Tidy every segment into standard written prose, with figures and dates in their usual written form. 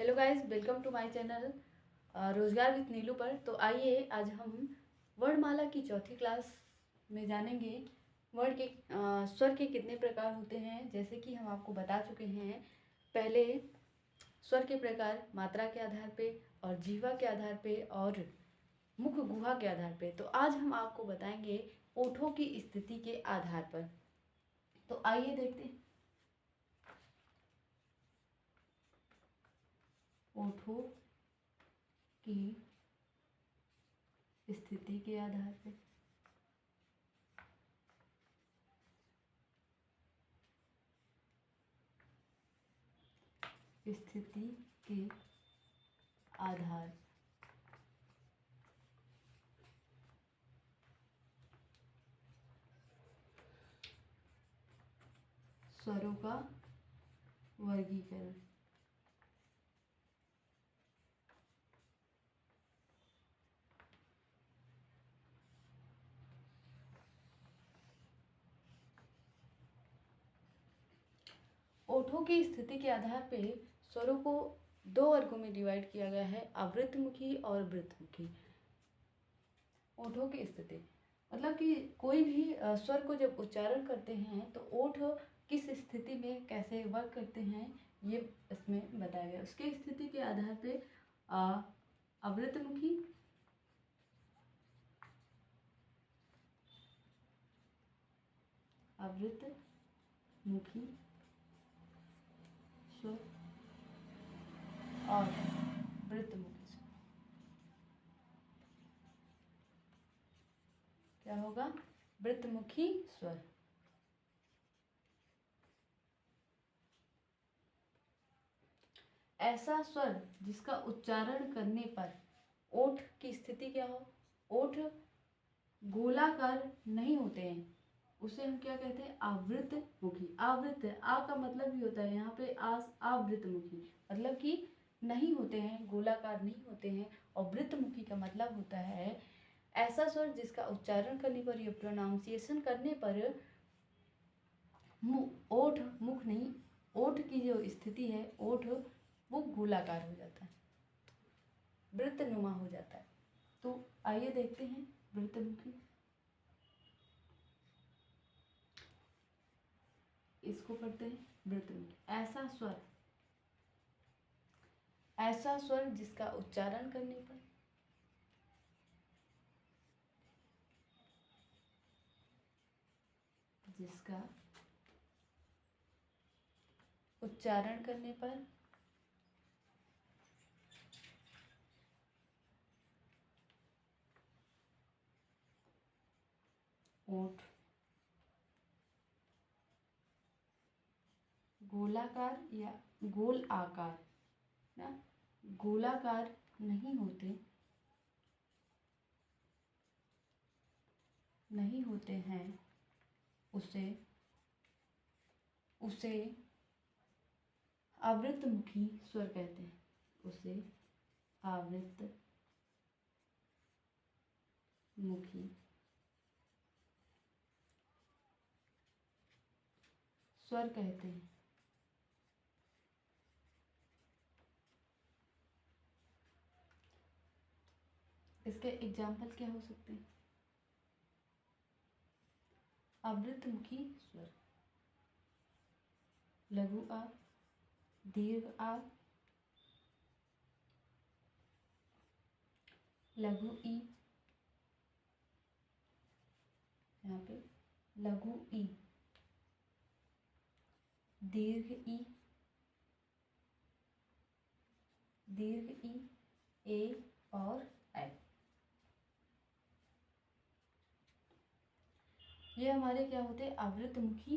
Hello guys, welcome to my channel Rozgar with Neelu पर। तो आइए आज हम वर्णमाला की चौथी क्लास में जानेंगे वर्ण के स्वर के कितने प्रकार होते हैं। जैसे कि हम आपको बता चुके हैं पहले, स्वर के प्रकार मात्रा के आधार पे और जीवा के आधार पे और मुख गुहा के आधार पे। तो आज हम आपको बताएंगे ओठों की स्थिति के आधार पर। तो आइए देखते हैं ओठों की स्थिति के आधार पे। स्थिति के आधार स्वरों का वर्गीकरण। ओठों की स्थिति के आधार पे स्वरों को दो वर्गों में डिवाइड किया गया है, आवृतमुखी और वृत्तमुखी। ओठों की स्थिति मतलब कि कोई भी स्वर को जब उच्चारण करते हैं तो ओठ किस स्थिति में कैसे वर्क करते हैं ये इसमें बताया गया। उसके स्थिति के आधार पे आवृतमुखी, आवृतमुखी स्वर और वृत्तमुखी स्वर। क्या होगा? वृत्तमुखी स्वर। ऐसा स्वर जिसका उच्चारण करने पर ओठ की स्थिति क्या हो? ओठ गोलाकार नहीं होते हैं, उसे हम क्या कहते हैं? आवृतमुखी। आवृत आ का मतलब ही होता है यहाँ पे आवृतमुखी मतलब कि नहीं होते हैं, गोलाकार नहीं होते हैं। और वृत्तमुखी का मतलब होता है ऐसा स्वर जिसका उच्चारण करने पर या प्रोनाउंसिएशन करने पर ओठ, मुख नहीं, ओठ की जो स्थिति है ओठ वो गोलाकार हो जाता है, वृत्तनुमा हो जाता है। तो आइए देखते हैं वृत्तमुखी। इसको पढ़ते हैं वृत्तमुखी। ऐसा स्वर जिसका उच्चारण करने पर ओठ गोलाकार या गोल आकार ना, गोलाकार नहीं होते हैं, उसे आवृतमुखी स्वर कहते हैं। उसे आवृतमुखी स्वर कहते हैं। इसके एग्जाम्पल क्या हो सकते हैं? आवृतमुखी स्वर लघु आ, दीर्घ आ, लघु ई, यहाँ पे लघु ई, दीर्घ ई, ए और आई। ये हमारे क्या होते हैं? आवृतमुखी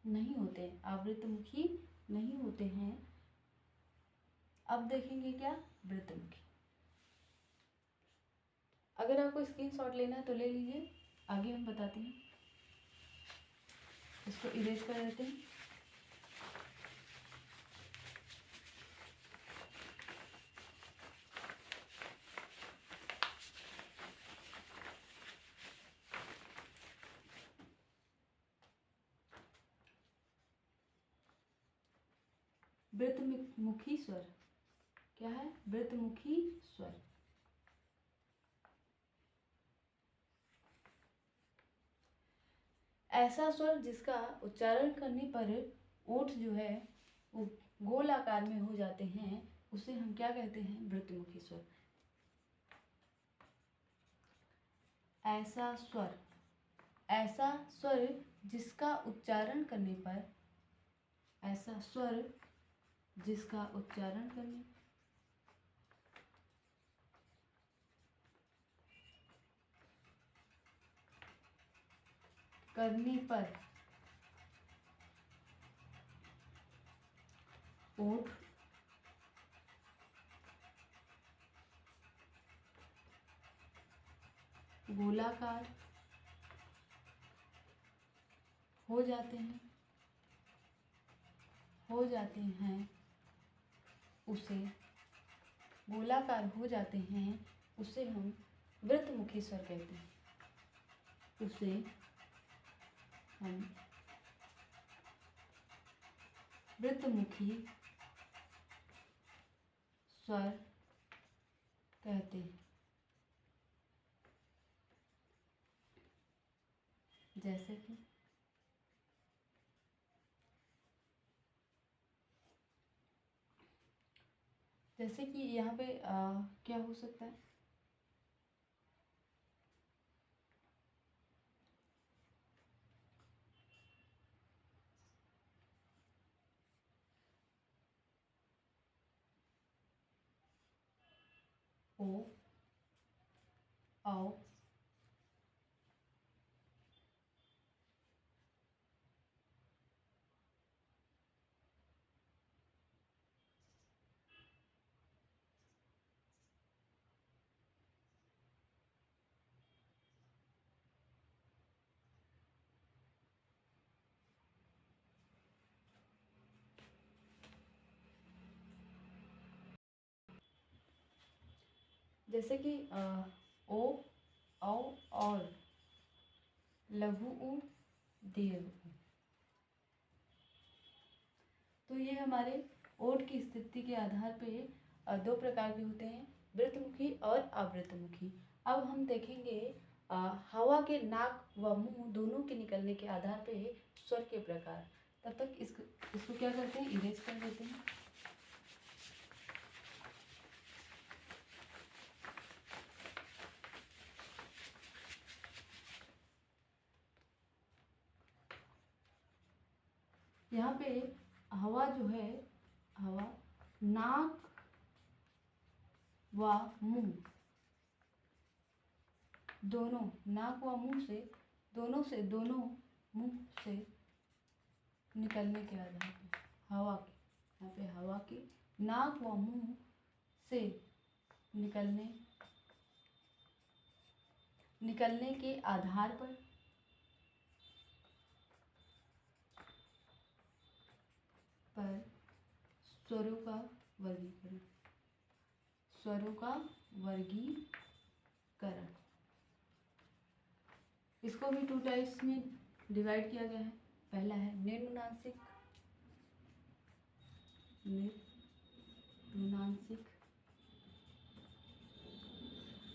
नहीं होते हैं, आवृतमुखी नहीं होते हैं। अब देखेंगे क्या? वृत्तमुखी। अगर आपको स्क्रीनशॉट लेना है तो ले लीजिए, आगे हम बताते हैं। इसको इरेज कर देते हैं। वृत्तमुखी स्वर क्या है? वृत्तमुखी स्वर। ऐसा स्वर जिसका उच्चारण करने पर ओठ जो है वो गोल आकार में हो जाते हैं, उसे हम क्या कहते हैं? वृत्तमुखी स्वर। ऐसा स्वर, ऐसा स्वर जिसका उच्चारण करने पर, ऐसा स्वर जिसका उच्चारण करने पर ओठ गोलाकार हो जाते हैं, उसे गोलाकार हो जाते हैं, उसे हम वृत्तमुखी स्वर कहते हैं। उसे हम वृत्तमुखी स्वर कहते हैं। जैसे कि यहाँ पे क्या हो सकता है? ओ, औ, जैसे कि ओ, औ और लघु ऊ, दीर्घ ऊ। तो ये हमारे ओठ की स्थिति के आधार पे दो प्रकार के होते हैं, वृत्तमुखी और अवृत्तमुखी। अब हम देखेंगे हवा के नाक व मुंह दोनों के निकलने के आधार पे स्वर के प्रकार। तब तक इसको क्या करते हैं? इरेज कर देते हैं। यहाँ पे हवा जो है, हवा नाक व मुंह दोनों, नाक व मुंह से दोनों मुंह से निकलने के आधार पे हवा के, यहाँ पे हवा के नाक व मुंह से निकलने के आधार पर स्वरों का वर्गीकरण, इसको भी 2 टाइप्स में डिवाइड किया गया है। पहला है निम्नांशिक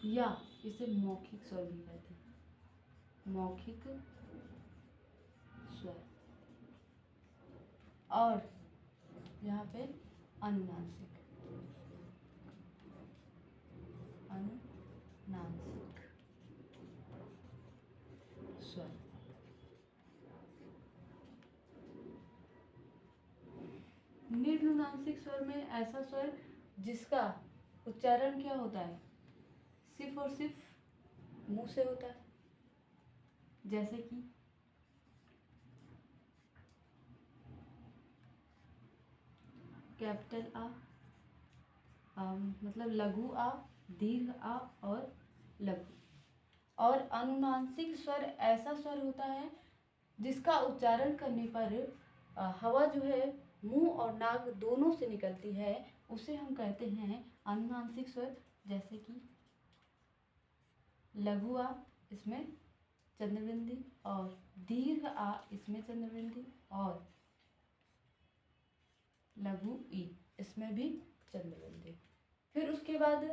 या इसे मौखिक स्वर भी कहते हैं, मौखिक स्वर। और यहाँ पे अनुनासिक स्वर। निम्नांशिक स्वर में ऐसा स्वर जिसका उच्चारण क्या होता है? सिर्फ और सिर्फ मुंह से होता है, जैसे कि कैपिटल आ, मतलब लघु आ, दीर्घ आ और लघु। और अनुनासिक स्वर ऐसा स्वर होता है जिसका उच्चारण करने पर हवा जो है मुंह और नाक दोनों से निकलती है, उसे हम कहते हैं अनुनासिक स्वर। जैसे कि लघु आ, इसमें चंद्रबिंदी, और दीर्घ आ, इसमें चंद्रबिंदी, और लघु ई, इसमें भी चंद्रबिंदी। फिर उसके बाद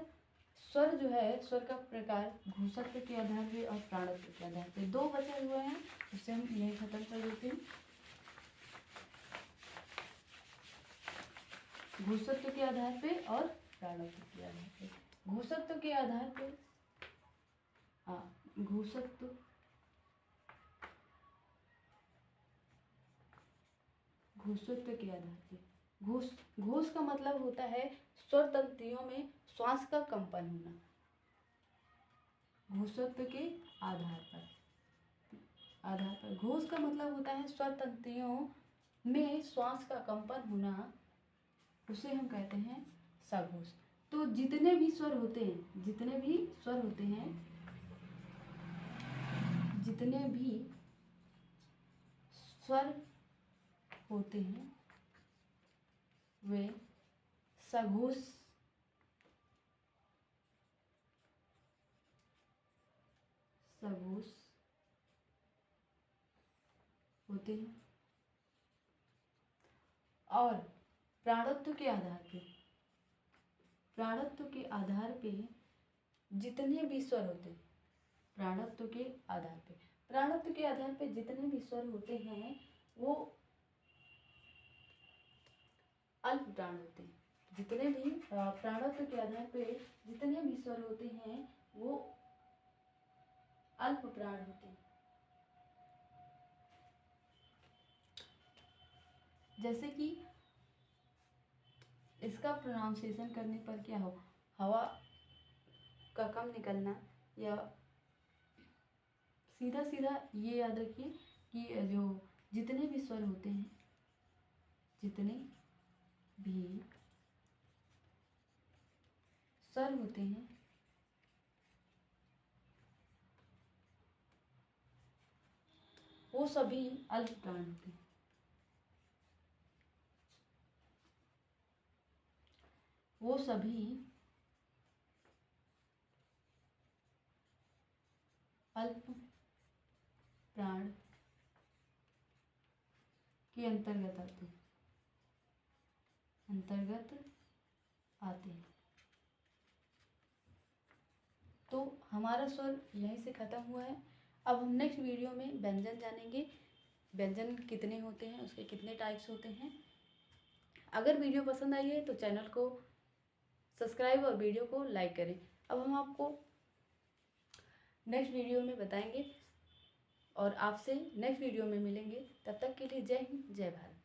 स्वर जो है, स्वर का प्रकार घोषत्व के आधार पे और प्राणत्व के आधार पे। दो बचे हुए हैं, उससे हम यही खत्म कर देते हैं। घोषत्व के आधार पे और प्राणत्व के आधार पे। घोषत्व के आधार पे, घोषत्व घोषत्व के आधार पे। घोष का मतलब होता है स्वर तंत्रियों में श्वास का कंपन होना। घोषत्व के आधार पर घोष का मतलब होता है स्वर तंत्रियों में श्वास का कंपन होना, उसे हम कहते हैं सघोष। तो जितने भी स्वर होते हैं, जितने भी स्वर होते हैं वे सघोष होते हैं। और प्राणत्व के आधार पे जितने भी स्वर होते हैं, प्राणत्व के आधार पे जितने भी स्वर होते हैं वो अल्प प्राण होते हैं। जितने भी प्राणत्व के आधार पे जितने भी स्वर होते हैं वो अल्प प्राण होते हैं। जैसे कि इसका प्रोनाउंसिएशन करने पर क्या हो, हवा का कम निकलना, या सीधा सीधा ये याद रखिए कि जो जितने भी स्वर होते हैं, वो सभी अल्प प्राण होते हैं। वो सभी अल्प प्राण के अंतर्गत आते हैं। तो हमारा स्वर यहीं से ख़त्म हुआ है। अब हम नेक्स्ट वीडियो में व्यंजन जानेंगे, व्यंजन कितने होते हैं, उसके कितने टाइप्स होते हैं। अगर वीडियो पसंद आई है तो चैनल को सब्सक्राइब और वीडियो को लाइक करें। अब हम आपको नेक्स्ट वीडियो में बताएंगे और आपसे नेक्स्ट वीडियो में मिलेंगे। तब तक के लिए जय हिंद, जय भारत।